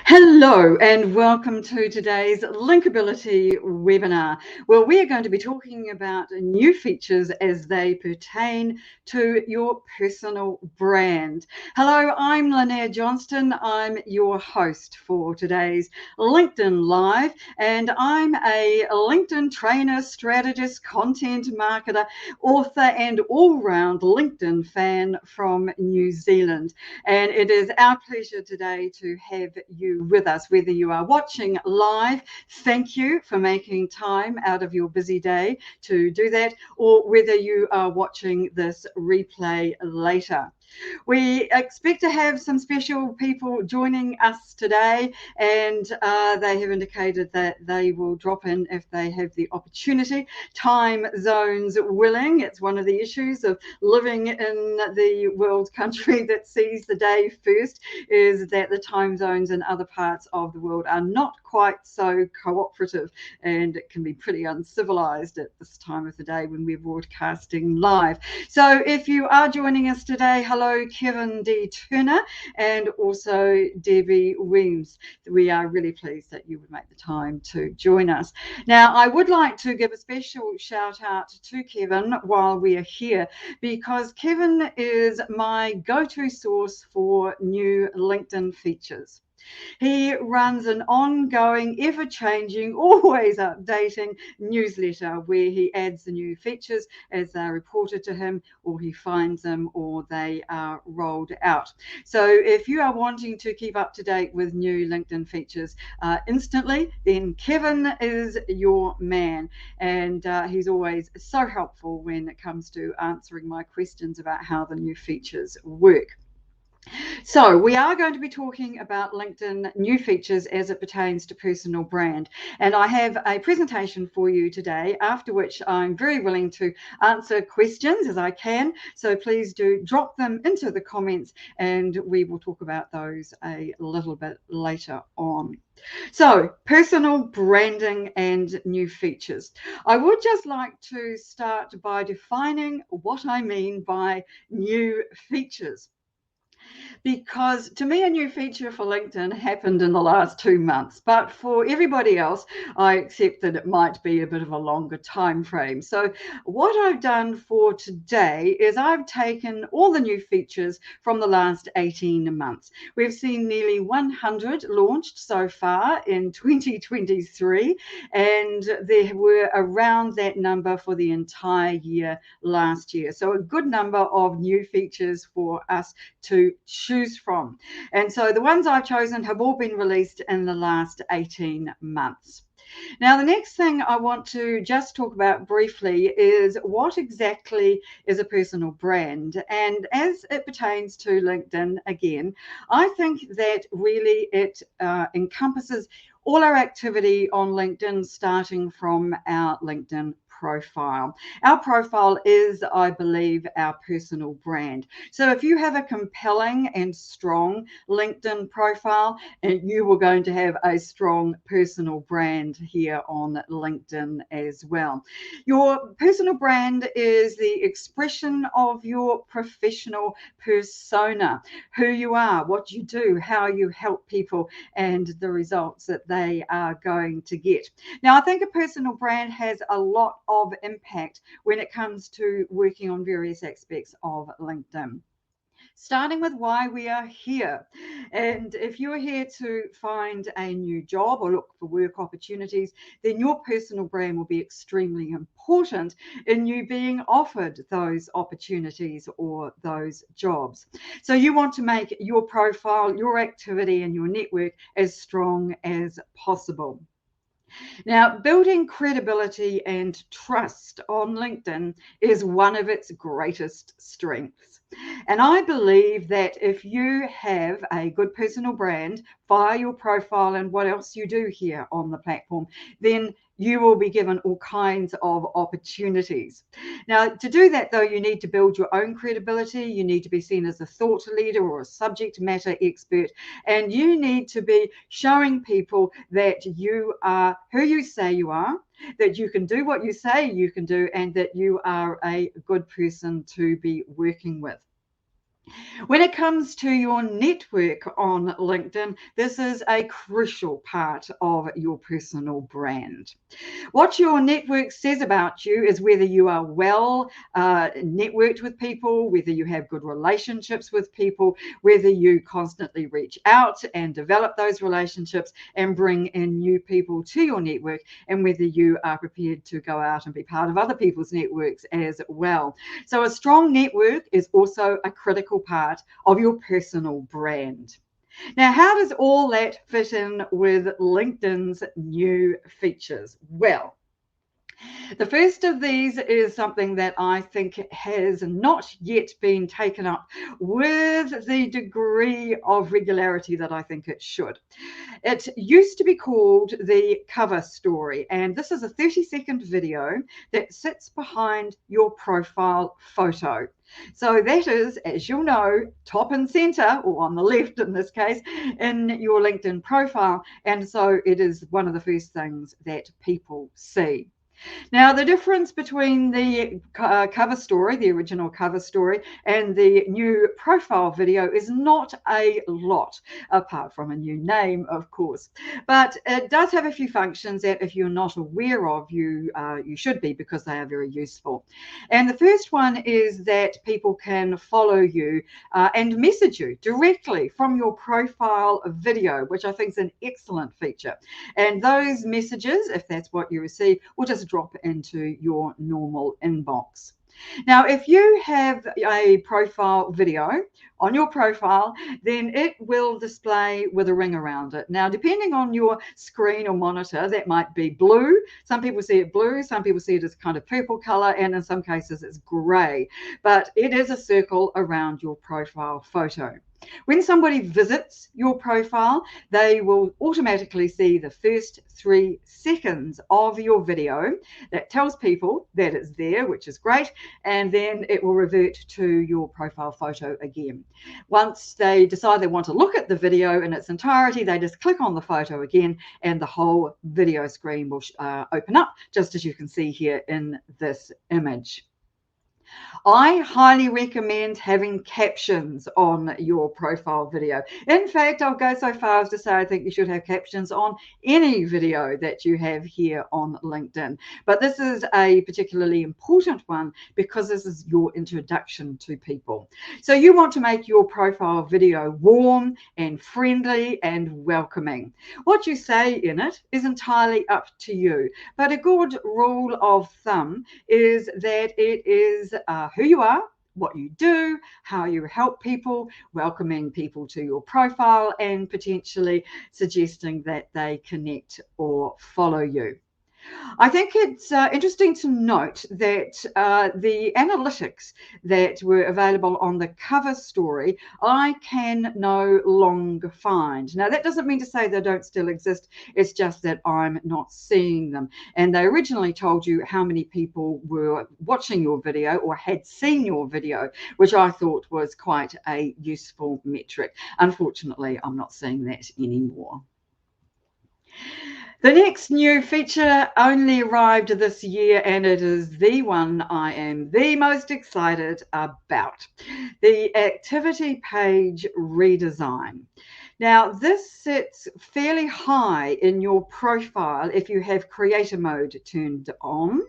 Hello and welcome to today's Linkability webinar, where we are going to be talking about new features as they pertain to your personal brand. Hello, I'm Lynnaire Johnston. I'm your host for today's LinkedIn Live, and I'm a LinkedIn trainer, strategist, content marketer, author, and all-round LinkedIn fan from New Zealand. And it is our pleasure today to have you with us, whether you are watching live, thank you for making time out of your busy day to do that, or whether you are watching this replay later. We expect to have some special people joining us today, and they have indicated that they will drop in if they have the opportunity. Time zones willing. It's one of the issues of living in the world country that sees the day first, is that the time zones in other parts of the world are not quite so cooperative, and it can be pretty uncivilized at this time of the day when we're broadcasting live. So if you are joining us today, hello Kevin D. Turner and also Debbie Weems. We are really pleased that you would make the time to join us. Now, I would like to give a special shout out to Kevin while we are here, because Kevin is my go-to source for new LinkedIn features. He runs an ongoing, ever-changing, always updating newsletter where he adds the new features as they're reported to him, or he finds them, or they are rolled out. So if you are wanting to keep up to date with new LinkedIn features instantly, then Kevin is your man. And he's always so helpful when it comes to answering my questions about how the new features work. So we are going to be talking about LinkedIn new features as it pertains to personal brand. And I have a presentation for you today, after which I'm very willing to answer questions as I can. So please do drop them into the comments and we will talk about those a little bit later on. So, personal branding and new features. I would just like to start by defining what I mean by new features, because to me a new feature for LinkedIn happened in the last 2 months, but for everybody else I accept that it might be a bit of a longer time frame. So what I've done for today is I've taken all the new features from the last 18 months. We've seen nearly 100 launched so far in 2023, and there were around that number for the entire year last year. So a good number of new features for us to choose from. And so the ones I've chosen have all been released in the last 18 months. Now, the next thing I want to just talk about briefly is what exactly is a personal brand. And as it pertains to LinkedIn, again, I think that really it encompasses all our activity on LinkedIn, starting from our LinkedIn profile. Our profile is, I believe, our personal brand. So if you have a compelling and strong LinkedIn profile, you are going to have a strong personal brand here on LinkedIn as well. Your personal brand is the expression of your professional persona, who you are, what you do, how you help people, and the results that they are going to get. Now, I think a personal brand has a lot of impact when it comes to working on various aspects of LinkedIn, starting with why we are here. And if you're here to find a new job or look for work opportunities, then your personal brand will be extremely important in you being offered those opportunities or those jobs. So you want to make your profile, your activity, and your network as strong as possible. Now, building credibility and trust on LinkedIn is one of its greatest strengths. And I believe that if you have a good personal brand via your profile and what else you do here on the platform, then you will be given all kinds of opportunities. Now, to do that, though, you need to build your own credibility. You need to be seen as a thought leader or a subject matter expert, and you need to be showing people that you are who you say you are, that you can do what you say you can do, and that you are a good person to be working with. When it comes to your network on LinkedIn, this is a crucial part of your personal brand. What your network says about you is whether you are well networked with people, whether you have good relationships with people, whether you constantly reach out and develop those relationships and bring in new people to your network, and whether you are prepared to go out and be part of other people's networks as well. So a strong network is also a critical part of your personal brand. Now, how does all that fit in with LinkedIn's new features? Well, the first of these is something that I think has not yet been taken up with the degree of regularity that I think it should. It used to be called the cover story, and this is a 30-second video that sits behind your profile photo. So that is, as you'll know, top and center, or on the left in this case, in your LinkedIn profile. And so it is one of the first things that people see. Now, the difference between the cover story, the original cover story, and the new profile video is not a lot, apart from a new name, of course. But it does have a few functions that if you're not aware of, you should be, because they are very useful. And the first one is that people can follow you and message you directly from your profile video, which I think is an excellent feature. And those messages, if that's what you receive, will just drop into your normal inbox. Now, if you have a profile video on your profile, then it will display with a ring around it. Now, depending on your screen or monitor, that might be blue. Some people see it blue, some people see it as kind of purple color, and in some cases it's gray. But it is a circle around your profile photo. When somebody visits your profile, they will automatically see the first 3 seconds of your video. That tells people that it's there, which is great, and then it will revert to your profile photo again. Once they decide they want to look at the video in its entirety, they just click on the photo again, and the whole video screen will open up, just as you can see here in this image. I highly recommend having captions on your profile video. In fact, I'll go so far as to say I think you should have captions on any video that you have here on LinkedIn. But this is a particularly important one because this is your introduction to people. So you want to make your profile video warm and friendly and welcoming. What you say in it is entirely up to you. But a good rule of thumb is that it is who you are, what you do, how you help people, welcoming people to your profile, and potentially suggesting that they connect or follow you. I think it's interesting to note that the analytics that were available on the cover story, I can no longer find. Now, that doesn't mean to say they don't still exist. It's just that I'm not seeing them. And they originally told you how many people were watching your video or had seen your video, which I thought was quite a useful metric. Unfortunately, I'm not seeing that anymore. The next new feature only arrived this year, and it is the one I am the most excited about: the activity page redesign. Now, this sits fairly high in your profile if you have creator mode turned on,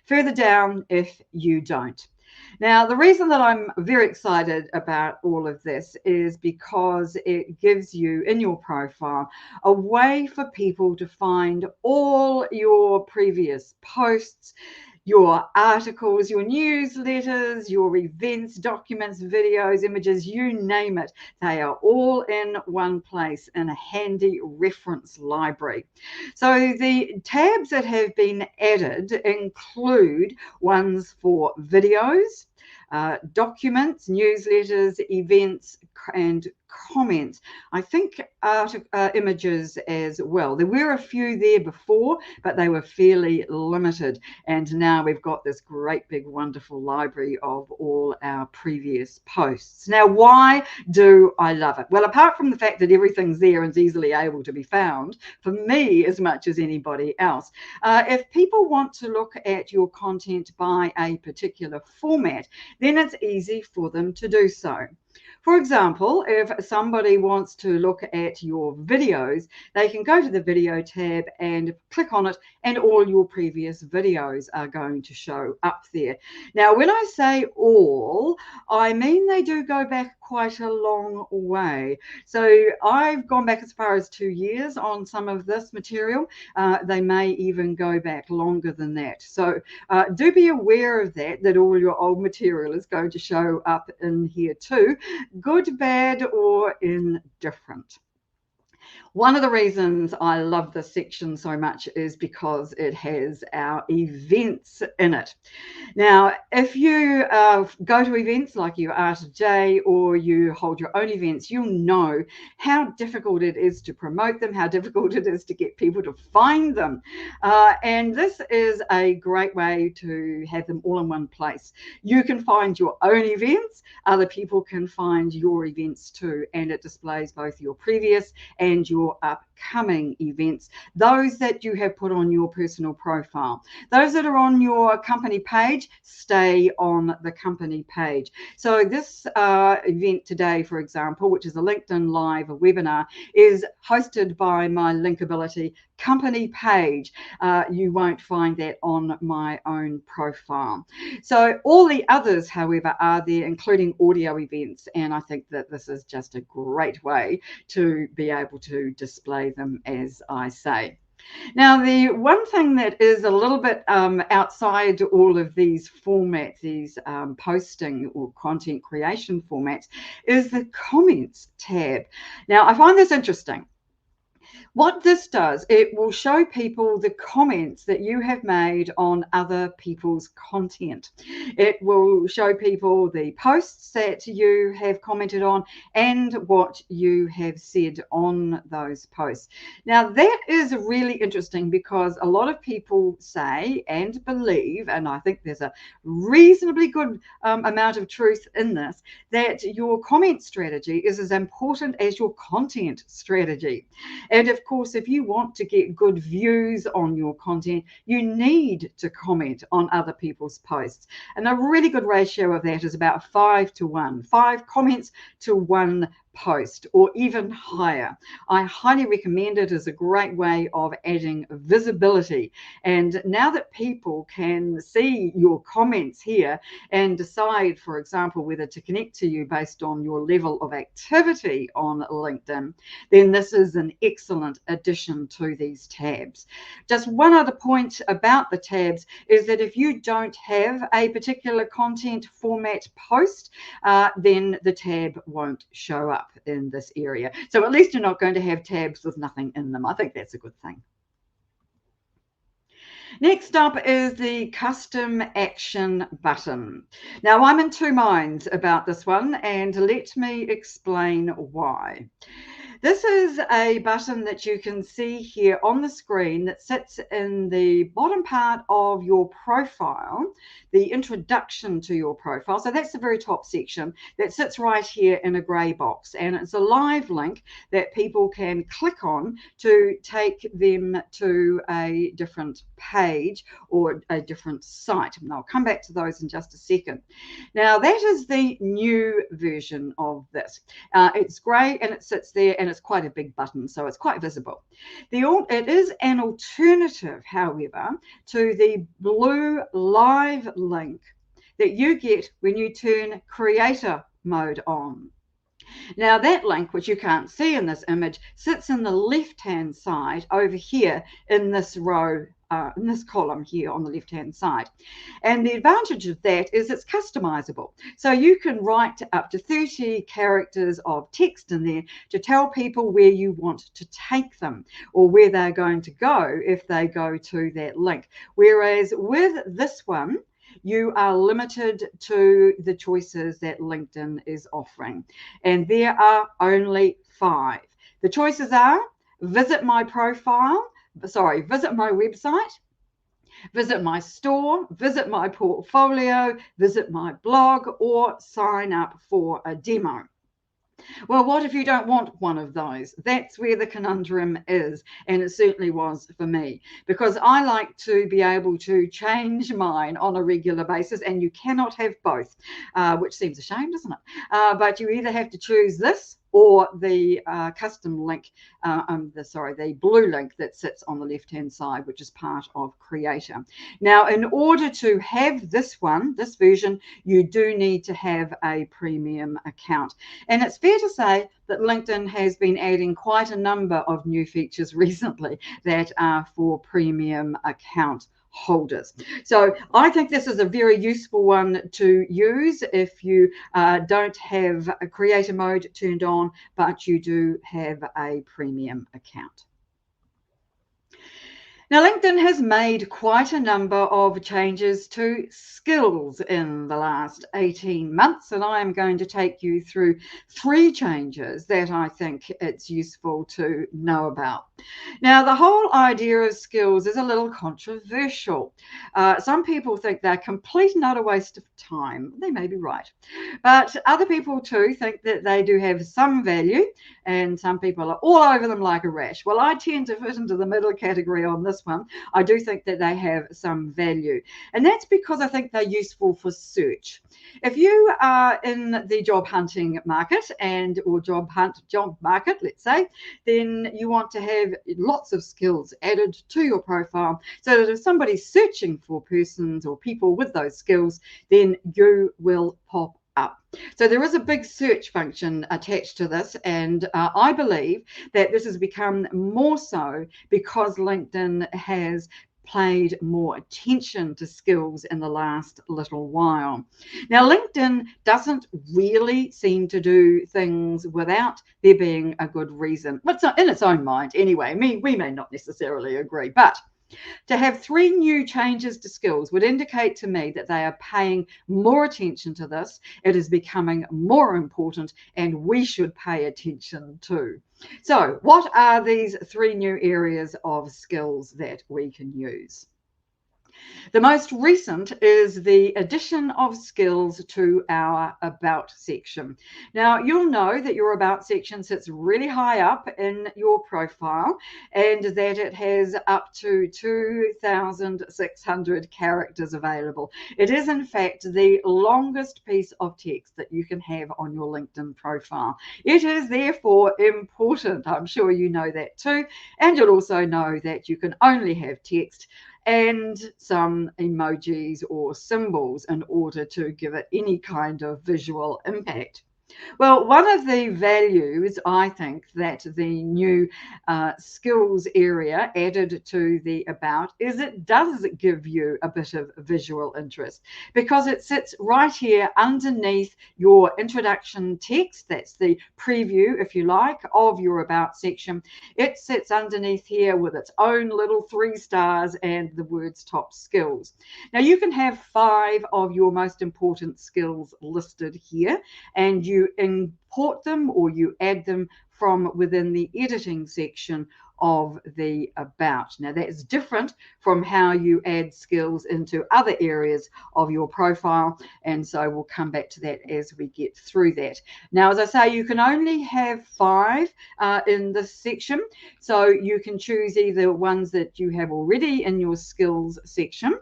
further down if you don't. Now, the reason that I'm very excited about all of this is because it gives you in your profile a way for people to find all your previous posts, your articles, your newsletters, your events, documents, videos, images, you name it. They are all in one place in a handy reference library. So the tabs that have been added include ones for videos, documents, newsletters, events, and comments. I think images as well. There were a few there before, but they were fairly limited. And now we've got this great big wonderful library of all our previous posts. Now, why do I love it? Well, apart from the fact that everything's there and is easily able to be found, for me as much as anybody else, if people want to look at your content by a particular format, then it's easy for them to do so. For example, if somebody wants to look at your videos, they can go to the video tab and click on it, and all your previous videos are going to show up there. Now, when I say all, I mean they do go back quite a long way. So I've gone back as far as 2 years on some of this material. They may even go back longer than that. So do be aware of that all your old material is going to show up in here too, good, bad, or indifferent. One of the reasons I love this section so much is because it has our events in it. Now, if you go to events like you are today, or you hold your own events, you'll know how difficult it is to promote them, how difficult it is to get people to find them. And this is a great way to have them all in one place. You can find your own events, other people can find your events too, and it displays both your previous and your upcoming events, those that you have put on your personal profile. Those that are on your company page stay on the company page. So this event today, for example, which is a LinkedIn Live webinar, is hosted by my Linkability company page. You won't find that on my own profile. So all the others, however, are there, including audio events, and I think that this is just a great way to be able to display them, as I say. Now, the one thing that is a little bit outside all of these formats, these posting or content creation formats, is the comments tab. Now, I find this interesting. What this does, it will show people the comments that you have made on other people's content. It will show people the posts that you have commented on and what you have said on those posts. Now, that is really interesting because a lot of people say and believe, and I think there's a reasonably good amount of truth in this, that your comment strategy is as important as your content strategy. And of course, if you want to get good views on your content, you need to comment on other people's posts. And a really good ratio of that is about 5 to 1, 5 comments to 1 post, or even higher. I highly recommend it as a great way of adding visibility. And now that people can see your comments here and decide, for example, whether to connect to you based on your level of activity on LinkedIn, then this is an excellent addition to these tabs. Just one other point about the tabs is that if you don't have a particular content format post, then the tab won't show up in this area. So at least you're not going to have tabs with nothing in them. I think that's a good thing. Next up is the custom action button. Now, I'm in two minds about this one, and let me explain why. This is a button that you can see here on the screen that sits in the bottom part of your profile, the introduction to your profile. So that's the very top section that sits right here in a grey box, and it's a live link that people can click on to take them to a different page or a different site. And I'll come back to those in just a second. Now, that is the new version of this. It's grey and it sits there, and it's quite a big button, so it's quite visible. It is an alternative, however, to the blue live link that you get when you turn creator mode on. Now, that link, which you can't see in this image, sits in the left-hand side over here in this row, in this column here on the left-hand side. And the advantage of that is it's customizable. So you can write up to 30 characters of text in there to tell people where you want to take them or where they're going to go if they go to that link. Whereas with this one, you are limited to the choices that LinkedIn is offering. And there are only 5. The choices are visit my profile, visit my website, visit my store, visit my portfolio, visit my blog, or sign up for a demo. Well, what if you don't want one of those? That's where the conundrum is, and it certainly was for me, because I like to be able to change mine on a regular basis, and you cannot have both, which seems a shame, doesn't it? But you either have to choose this or the custom link, the blue link that sits on the left-hand side, which is part of Creator. Now, in order to have this version, you do need to have a premium account. And it's fair to say that LinkedIn has been adding quite a number of new features recently that are for premium account holders. So I think this is a very useful one to use if you don't have a creator mode turned on, but you do have a premium account. Now, LinkedIn has made quite a number of changes to skills in the last 18 months, and I am going to take you through 3 changes that I think it's useful to know about. Now, the whole idea of skills is a little controversial. Some people think they're complete and utter waste of time. They may be right. But other people too think that they do have some value, and some people are all over them like a rash. Well, I tend to fit into the middle category on this one. I do think that they have some value, and that's because I think they're useful for search. If you are in the job hunting market or job market, let's say, then you want to have lots of skills added to your profile so that if somebody's searching for persons or people with those skills, then you will pop up. So there is a big search function attached to this, and I believe that this has become more so because LinkedIn has paid more attention to skills in the last little while. Now, LinkedIn doesn't really seem to do things without there being a good reason. Well, it's not in its own mind anyway. We may not necessarily agree, but to have 3 new changes to skills would indicate to me that they are paying more attention to this. It is becoming more important, and we should pay attention too. So, what are these 3 new areas of skills that we can use? The most recent is the addition of skills to our About section. Now, you'll know that your About section sits really high up in your profile and that it has up to 2,600 characters available. It is, in fact, the longest piece of text that you can have on your LinkedIn profile. It is therefore important. I'm sure you know that too. And you'll also know that you can only have text and some emojis or symbols in order to give it any kind of visual impact. Well, one of the values, I think, that the new skills area added to the About is it does give you a bit of visual interest because it sits right here underneath your introduction text. That's the preview, if you like, of your About section. It sits underneath here with its own little 3 stars and the words top skills. Now, you can have 5 of your most important skills listed here, and you import them or you add them from within the editing section of the About. Now, that's different from how you add skills into other areas of your profile, and so we'll come back to that as we get through that. Now, as I say, you can only have 5 in this section, so you can choose either ones that you have already in your skills section,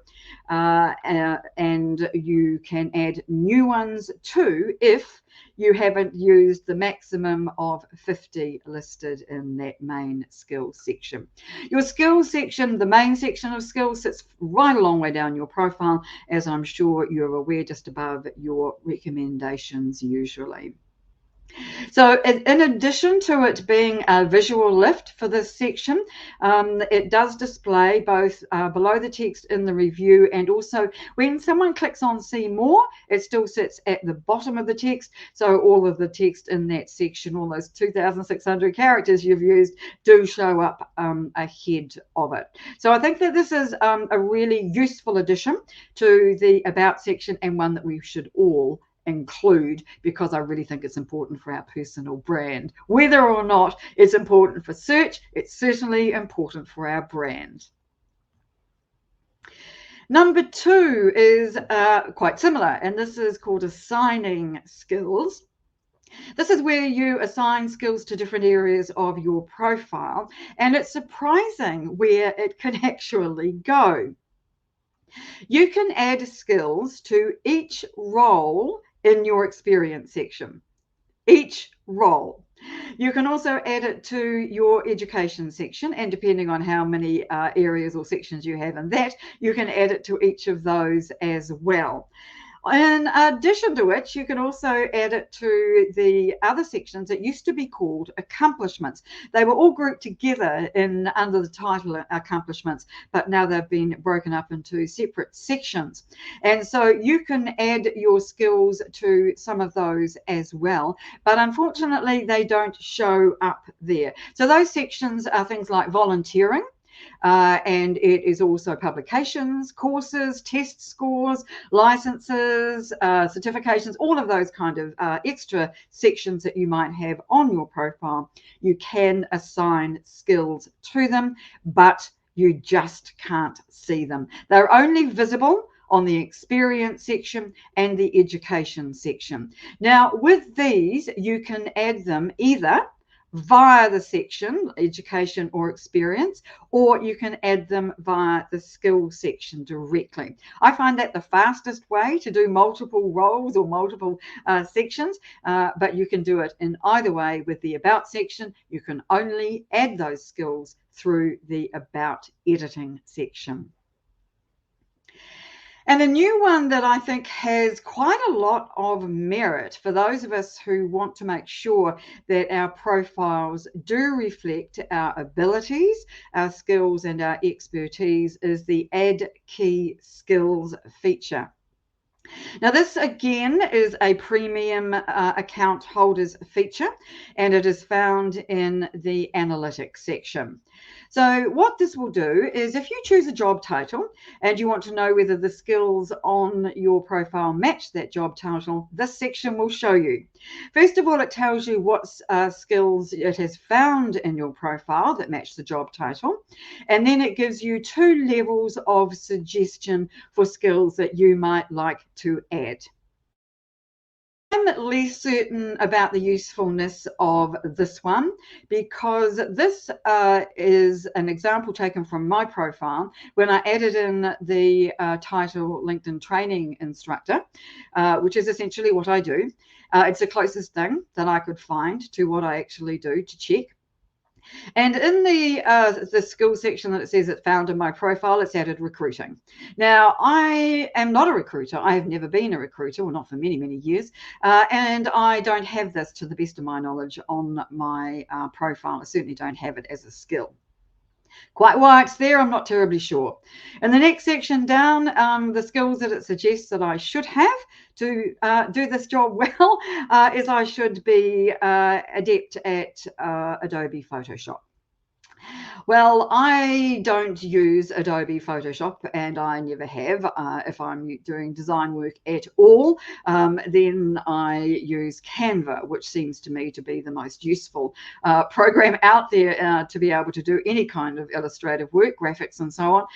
and you can add new ones too if you haven't used the maximum of 50 listed in that main skills section. Your skills section, the main section of skills, sits right a long way down your profile, as I'm sure you're aware, just above your recommendations usually. So in addition to it being a visual lift for this section, it does display both below the text in the review, and also when someone clicks on see more, it still sits at the bottom of the text. So all of the text in that section, all those 2,600 characters you've used, do show up ahead of it. So I think that this is a really useful addition to the About section, and one that we should all include, because I really think it's important for our personal brand. Whether or not it's important for search, it's certainly important for our brand. Number 2 is quite similar, and this is called assigning skills. This is where you assign skills to different areas of your profile, and it's surprising where it can actually go. You can add skills to each role in your experience section. Each role. You can also add it to your education section, and depending on how many areas or sections you have in that, you can add it to each of those as well. In addition to which, you can also add it to the other sections that used to be called accomplishments. They were all grouped together under the title accomplishments, but now they've been broken up into separate sections. And so you can add your skills to some of those as well, but unfortunately they don't show up there. So those sections are things like volunteering, and it is also publications, courses, test scores, licenses, certifications, all of those kind of extra sections that you might have on your profile. You can assign skills to them, but you just can't see them. They're only visible on the experience section and the education section. Now, with these, you can add them either via the section, education or experience, or you can add them via the skills section directly. I find that the fastest way to do multiple roles or multiple sections, but you can do it in either way. With the about section, you can only add those skills through the about editing section. And a new one that I think has quite a lot of merit for those of us who want to make sure that our profiles do reflect our abilities, our skills, and our expertise is the Add Key Skills feature. Now, this again is a premium account holders feature, and it is found in the analytics section. So what this will do is, if you choose a job title and you want to know whether the skills on your profile match that job title, this section will show you. First of all, it tells you what skills it has found in your profile that match the job title. And then it gives you 2 levels of suggestion for skills that you might like to add. I'm less certain about the usefulness of this one, because this is an example taken from my profile when I added in the title LinkedIn Training Instructor, which is essentially what I do. It's the closest thing that I could find to what I actually do to check. And in the skills section that it says it's found in my profile, it's added recruiting. Now, I am not a recruiter. I have never been a recruiter, well, not for many, many years. And I don't have this, to the best of my knowledge, on my profile. I certainly don't have it as a skill. Quite why it's there, I'm not terribly sure. In the next section down, the skills that it suggests that I should have to do this job well is I should be adept at Adobe Photoshop. Well, I don't use Adobe Photoshop, and I never have. If I'm doing design work at all, then I use Canva, which seems to me to be the most useful program out there to be able to do any kind of illustrative work, graphics and so on.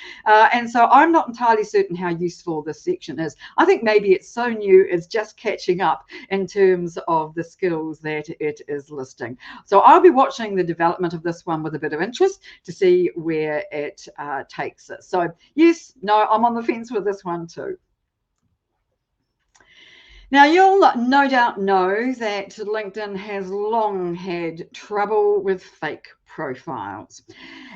And so I'm not entirely certain how useful this section is. I think maybe it's so new, it's just catching up in terms of the skills that it is listing. So I'll be watching the development of this one with a bit of interest to see where it takes us. So yes, no, I'm on the fence with this one too. Now, you'll no doubt know that LinkedIn has long had trouble with fake profiles,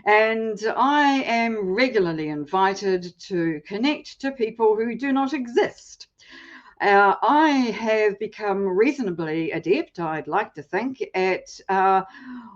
and I am regularly invited to connect to people who do not exist. I have become reasonably adept, I'd like to think, at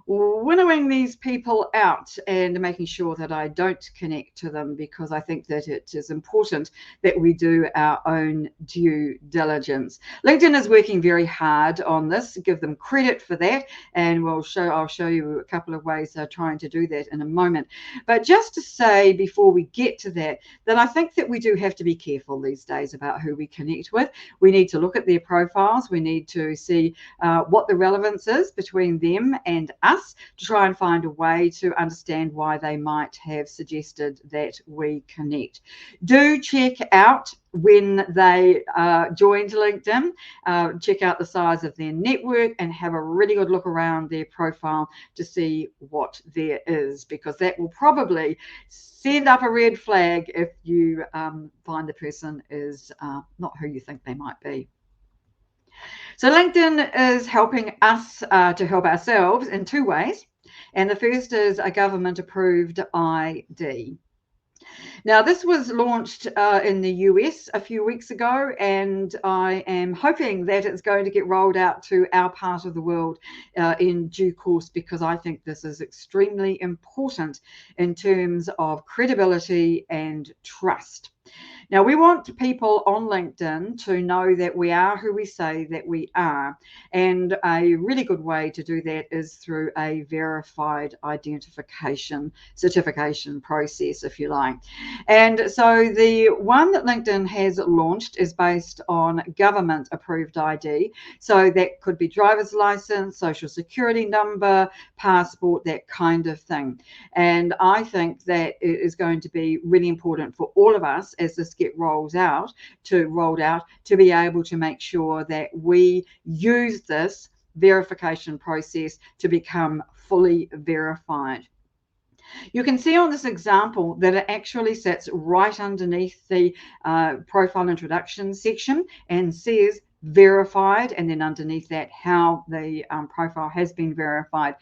winnowing these people out and making sure that I don't connect to them, because I think that it is important that we do our own due diligence. LinkedIn is working very hard on this. Give them credit for that, and I'll show you a couple of ways they're trying to do that in a moment. But just to say before we get to that, I think that we do have to be careful these days about who we connect with. We need to look at their profiles. We need to see what the relevance is between them and us, to try and find a way to understand why they might have suggested that we connect. Do check out when they joined LinkedIn, check out the size of their network and have a really good look around their profile to see what there is, because that will probably send up a red flag if you find the person is not who you think they might be. So LinkedIn is helping us to help ourselves in two ways. And the first is a government approved ID. Now, this was launched in the US a few weeks ago, and I am hoping that it's going to get rolled out to our part of the world in due course, because I think this is extremely important in terms of credibility and trust. Now, we want people on LinkedIn to know that we are who we say that we are. And a really good way to do that is through a verified identification certification process, if you like. And so the one that LinkedIn has launched is based on government approved ID. So that could be driver's license, social security number, passport, that kind of thing. And I think that it is going to be really important for all of us as this get rolled out to be able to make sure that we use this verification process to become fully verified. You can see on this example that it actually sits right underneath the profile introduction section and says verified, and then underneath that how the profile has been verified.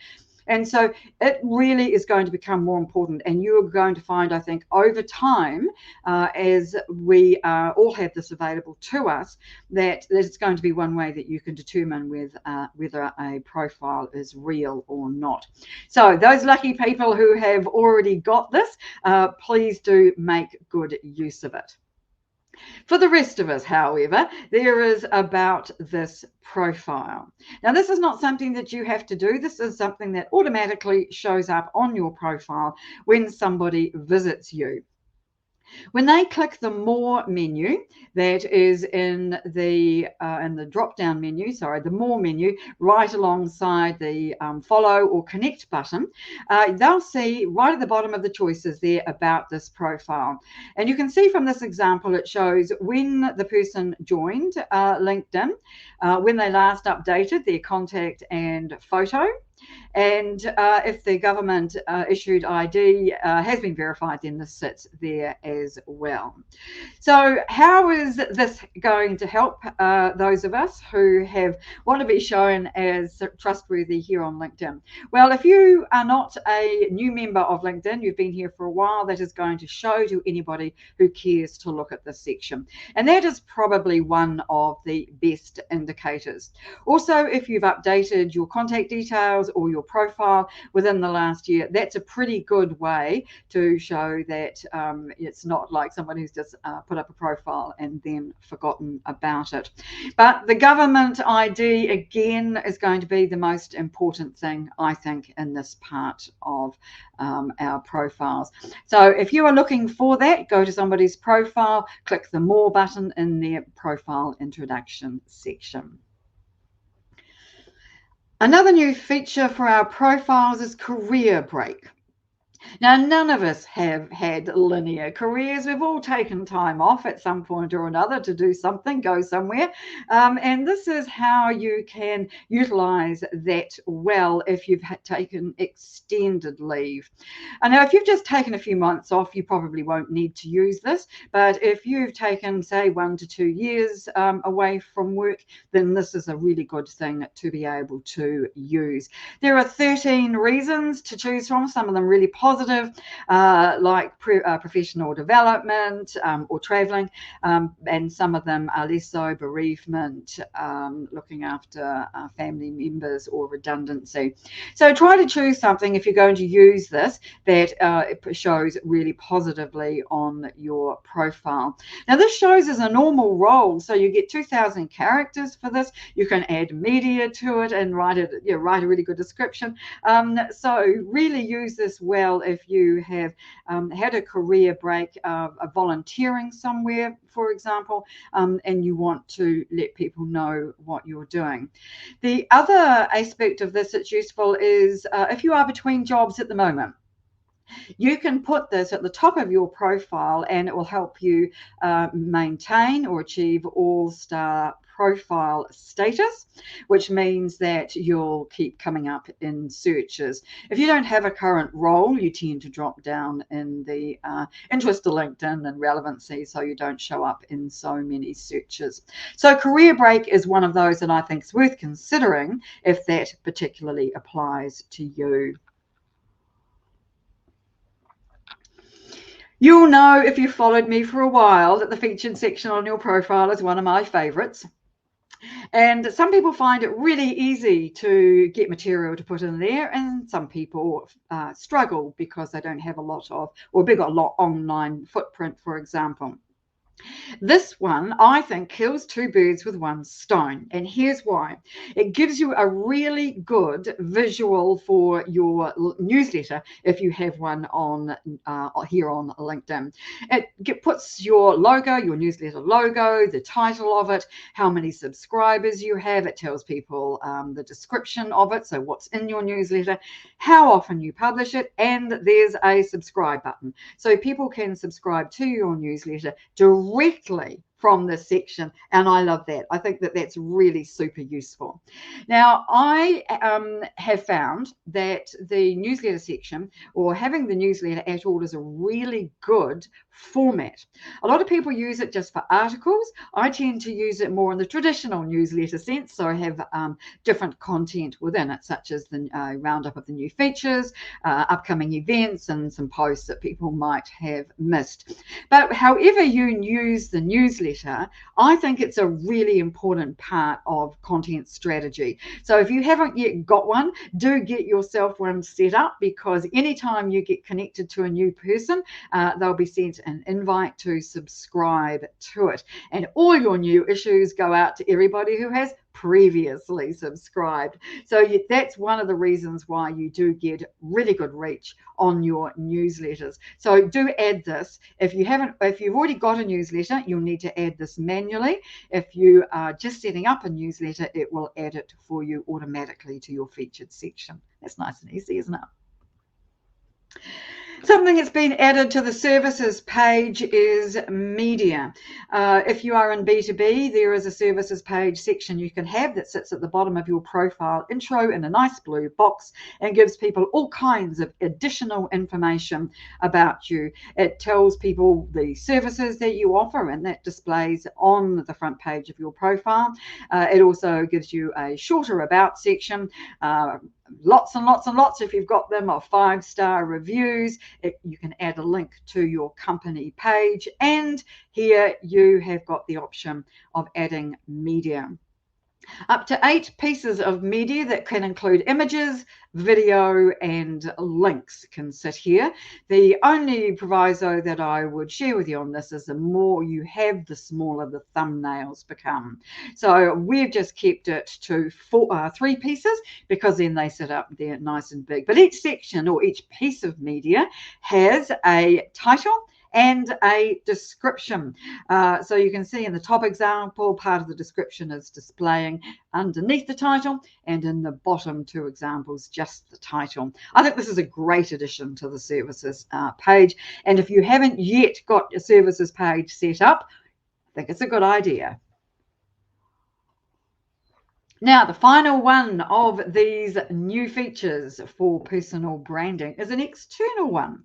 And so it really is going to become more important, and you're going to find, I think, over time, as we all have this available to us, that it's going to be one way that you can determine whether a profile is real or not. So those lucky people who have already got this, please do make good use of it. For the rest of us, however, there is about this profile. Now, this is not something that you have to do. This is something that automatically shows up on your profile when somebody visits you. When they click the More menu that is in the drop-down menu, the More menu, right alongside the Follow or Connect button, they'll see right at the bottom of the choices there about this profile. And you can see from this example, it shows when the person joined LinkedIn, when they last updated their contact and photo. And if the government issued ID has been verified, then this sits there as well. So how is this going to help those of us who want to be shown as trustworthy here on LinkedIn? Well, if you are not a new member of LinkedIn, you've been here for a while, that is going to show to anybody who cares to look at this section. And that is probably one of the best indicators. Also, if you've updated your contact details or your profile within the last year, that's a pretty good way to show that it's not like someone who's just put up a profile and then forgotten about it. But the government ID, again, is going to be the most important thing, I think, in this part of our profiles. So if you are looking for that, go to somebody's profile, click the More button in their profile introduction section. Another new feature for our profiles is career break. Now, none of us have had linear careers. We've all taken time off at some point or another to do something, go somewhere. And this is how you can utilize that well if you've taken extended leave. I know if you've just taken a few months off, you probably won't need to use this. But if you've taken, say, 1 to 2 years away from work, then this is a really good thing to be able to use. There are 13 reasons to choose from, some of them really positive, like professional development or traveling, and some of them are less so, bereavement, looking after family members, or redundancy. So try to choose something, if you're going to use this, that it shows really positively on your profile. Now, this shows as a normal role, so you get 2,000 characters for this. You can add media to it and write a really good description. So really use this well if you have had a career break, volunteering somewhere, for example, and you want to let people know what you're doing. The other aspect of this that's useful is if you are between jobs at the moment. You can put this at the top of your profile and it will help you maintain or achieve all-star profile status, which means that you'll keep coming up in searches. If you don't have a current role, you tend to drop down in the interest to LinkedIn and relevancy, so you don't show up in so many searches. So career break is one of those that I think is worth considering if that particularly applies to you. You'll know if you followed me for a while that the featured section on your profile is one of my favorites. And some people find it really easy to get material to put in there, and some people struggle because they don't have a lot of, or big online footprint, for example. This one, I think, kills two birds with one stone. And here's why. It gives you a really good visual for your newsletter if you have one on here on LinkedIn. It puts your logo, your newsletter logo, the title of it, how many subscribers you have. It tells people the description of it, so what's in your newsletter, how often you publish it, and there's a subscribe button. So people can subscribe to your newsletter directly from this section, and I love that. I think that that's really super useful. Now, I have found that the newsletter section, or having the newsletter at all, is a really good format. A lot of people use it just for articles. I tend to use it more in the traditional newsletter sense, so I have different content within it, such as the roundup of the new features, upcoming events, and some posts that people might have missed. But however you use the newsletter, I think it's a really important part of content strategy. So if you haven't yet got one, do get yourself one set up, because anytime you get connected to a new person, they'll be sent an invite to subscribe to it. And all your new issues go out to everybody who has previously subscribed. So that's one of the reasons why you do get really good reach on your newsletters. So do add this. If you've already got a newsletter, you'll need to add this manually. If you are just setting up a newsletter, it will add it for you automatically to your featured section. That's nice and easy, isn't it? Something that's been added to the services page is media. If you are in B2B, there is a services page section you can have that sits at the bottom of your profile intro in a nice blue box and gives people all kinds of additional information about you. It tells people the services that you offer, and that displays on the front page of your profile. It also gives you a shorter about section, lots and lots and lots, if you've got them, of 5-star reviews. You can add a link to your company page, and here you have got the option of adding media. Up to 8 pieces of media that can include images, video, and links can sit here. The only proviso that I would share with you on this is the more you have, the smaller the thumbnails become. So we've just kept it to 3 pieces, because then they sit up there nice and big. But each section, or each piece of media, has a title and a description. So you can see in the top example, part of the description is displaying underneath the title, and in the bottom 2 examples, just the title. I think this is a great addition to the services page. And if you haven't yet got a services page set up, I think it's a good idea. Now, the final one of these new features for personal branding is an external one.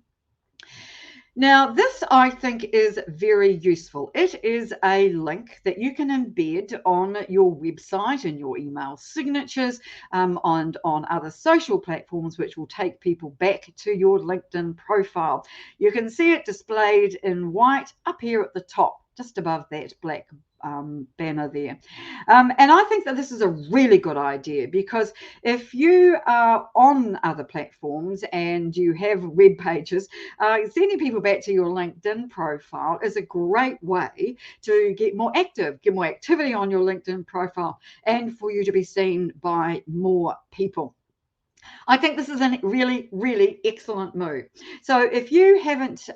Now, this I think is very useful. It is a link that you can embed on your website and your email signatures, and on other social platforms, which will take people back to your LinkedIn profile. You can see it displayed in white up here at the top, just above that black banner there. And I think that this is a really good idea, because if you are on other platforms and you have web pages, sending people back to your LinkedIn profile is a great way to get more activity on your LinkedIn profile, and for you to be seen by more people. I think this is a really, really excellent move. So if you haven't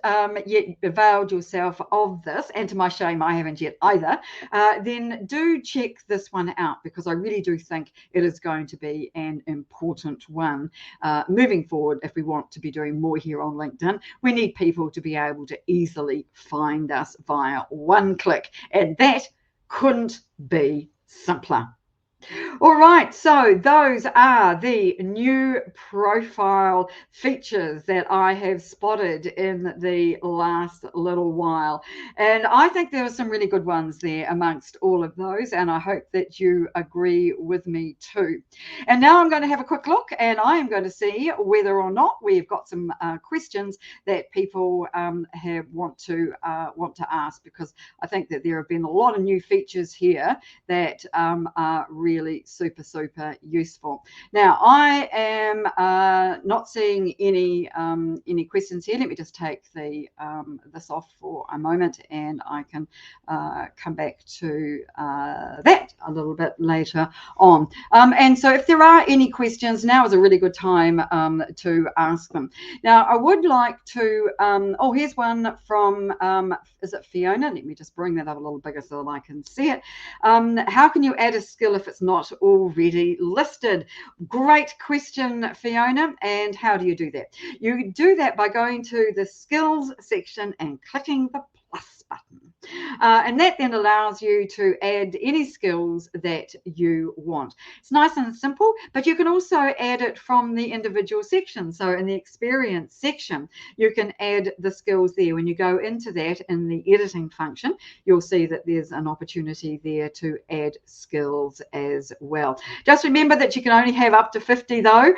yet availed yourself of this, and to my shame, I haven't yet either, then do check this one out, because I really do think it is going to be an important one moving forward. If we want to be doing more here on LinkedIn, we need people to be able to easily find us via one click, and that couldn't be simpler. All right, so those are the new profile features that I have spotted in the last little while. And I think there are some really good ones there amongst all of those, and I hope that you agree with me too. And now I'm going to have a quick look, and I am going to see whether or not we've got some questions that people want to ask, because I think that there have been a lot of new features here that are really super useful. Now I am not seeing any questions here. Let me just take the this off for a moment, and I can come back to that a little bit later on. And so if there are any questions, now is a really good time to ask them. Now I would like to oh, here's one from is it Fiona? Let me just bring that up a little bigger so that I can see it. How can you add a skill if it's not already listed? Great question, Fiona. And how do you do that? You do that by going to the skills section and clicking the plus button. And that then allows you to add any skills that you want. It's nice and simple, but you can also add it from the individual section. So in the experience section, you can add the skills there. When you go into that in the editing function, you'll see that there's an opportunity there to add skills as well. Just remember that you can only have up to 50 though.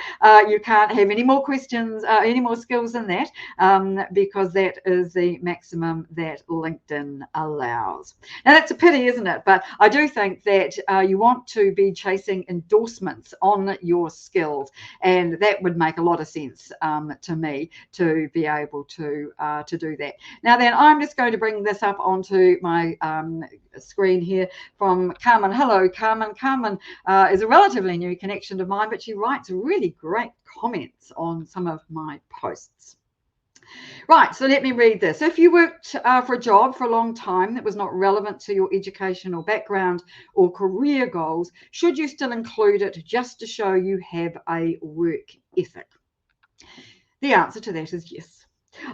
You can't have any more questions, any more skills than that, because that is the maximum that LinkedIn allows. Now that's a pity, isn't it? But I do think that you want to be chasing endorsements on your skills, and that would make a lot of sense to me to be able to do that. Now then, I'm just going to bring this up onto my screen here from Carmen. Hello, Carmen. Carmen is a relatively new connection of mine, but she writes really great comments on some of my posts. Right, so let me read this. If you worked for a job for a long time that was not relevant to your educational background or career goals, should you still include it just to show you have a work ethic? The answer to that is yes.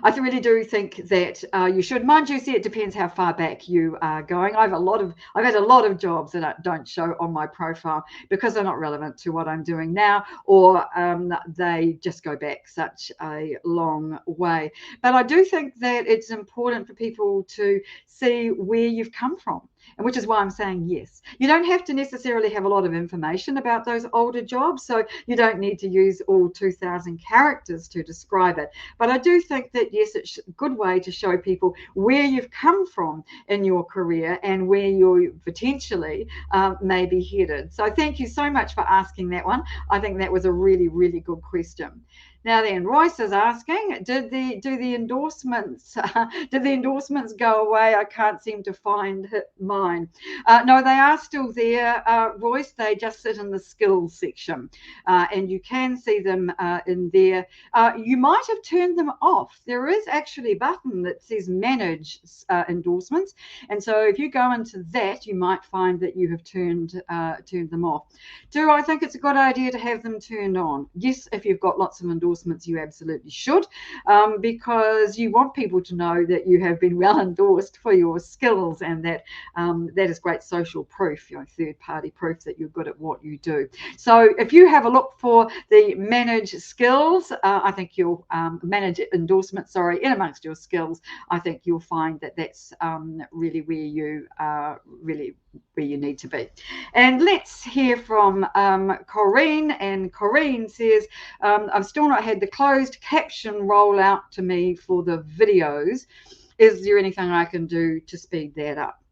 I really do think that you should. Mind you, see, it depends how far back you are going. I've had a lot of jobs that don't show on my profile because they're not relevant to what I'm doing now, or they just go back such a long way. But I do think that it's important for people to see where you've come from, and which is why I'm saying yes. You don't have to necessarily have a lot of information about those older jobs, so you don't need to use all 2,000 characters to describe it. But I do think that yes, it's a good way to show people where you've come from in your career and where you're potentially may be headed. So thank you so much for asking that one. I think that was a really, really good question. Now then, Royce is asking, did the endorsements go away? I can't seem to find mine. No, they are still there, Royce. They just sit in the skills section, and you can see them in there. You might have turned them off. There is actually a button that says manage endorsements, and so if you go into that, you might find that you have turned them off. Do I think it's a good idea to have them turned on? Yes, if you've got lots of endorsements, you absolutely should, because you want people to know that you have been well endorsed for your skills, and that that is great social proof, third-party proof that you're good at what you do. So if you have a look for the manage skills, I think you'll manage endorsements, in amongst your skills, I think you'll find that that's really where you where you need to be. And let's hear from Corrine. And Corrine says, I've still not had the closed caption roll out to me for the videos. Is there anything I can do to speed that up?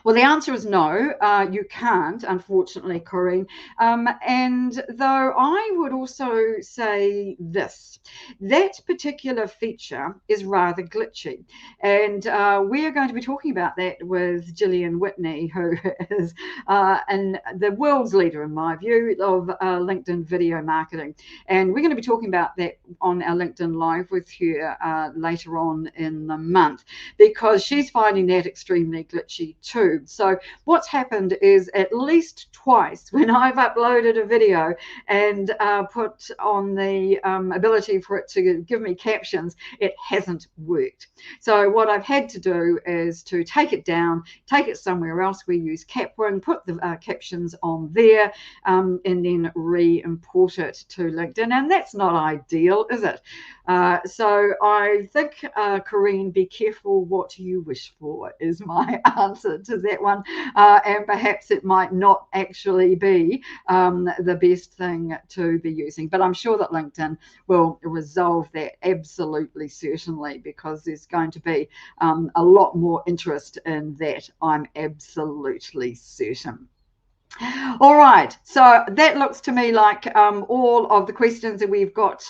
Well, the answer is no, you can't, unfortunately, Corinne. And though I would also say this, that particular feature is rather glitchy. And we are going to be talking about that with Gillian Whitney, who is the world's leader, in my view, of LinkedIn video marketing. And we're going to be talking about that on our LinkedIn Live with her later on in the month, because she's finding that extremely glitchy too. So what's happened is at least twice when I've uploaded a video and put on the ability for it to give me captions, it hasn't worked. So what I've had to do is to take it down, take it somewhere else. We use Capwing, put the captions on there, and then re-import it to LinkedIn. And that's not ideal, is it? So I think, Corinne, be careful what you wish for is my answer to that one. And perhaps it might not actually be the best thing to be using. But I'm sure that LinkedIn will resolve that, absolutely certainly, because there's going to be a lot more interest in that. I'm absolutely certain. All right, so that looks to me like all of the questions that we've got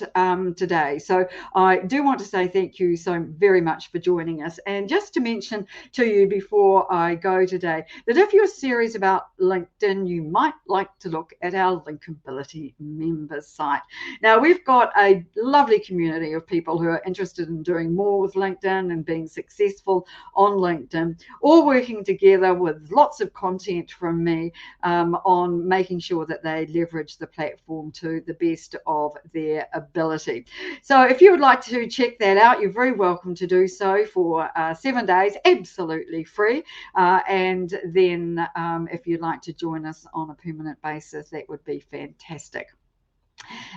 today. So I do want to say thank you so very much for joining us. And just to mention to you before I go today, that if you're serious about LinkedIn, you might like to look at our Linkability members site. Now, we've got a lovely community of people who are interested in doing more with LinkedIn and being successful on LinkedIn, all working together with lots of content from me on making sure that they leverage the platform to the best of their ability. So if you would like to check that out, you're very welcome to do so for 7 days, absolutely free. And then if you'd like to join us on a permanent basis, that would be fantastic.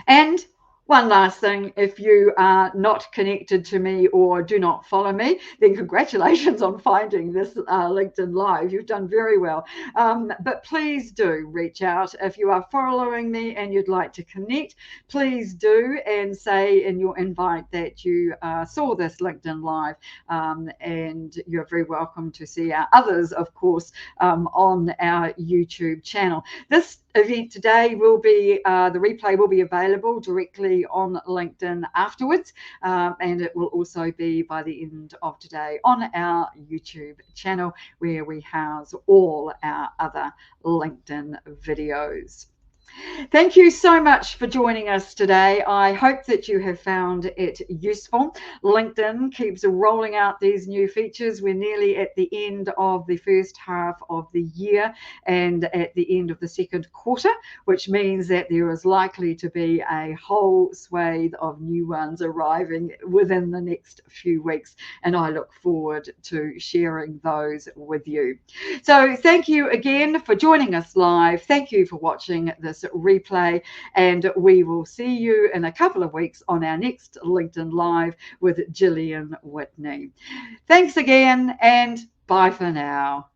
And one last thing, if you are not connected to me or do not follow me, then congratulations on finding this LinkedIn Live. You've done very well. But please do reach out. If you are following me and you'd like to connect, please do, and say in your invite that you saw this LinkedIn Live, and you're very welcome to see our others, of course, on our YouTube channel. This event today will be, the replay will be available directly on LinkedIn afterwards, and it will also be by the end of today on our YouTube channel, where we house all our other LinkedIn videos. Thank you so much for joining us today. I hope that you have found it useful. LinkedIn keeps rolling out these new features. We're nearly at the end of the first half of the year and at the end of the second quarter, which means that there is likely to be a whole swathe of new ones arriving within the next few weeks. And I look forward to sharing those with you. So thank you again for joining us live. Thank you for watching this replay, and we will see you in a couple of weeks on our next LinkedIn Live with Gillian Whitney. Thanks again, and bye for now.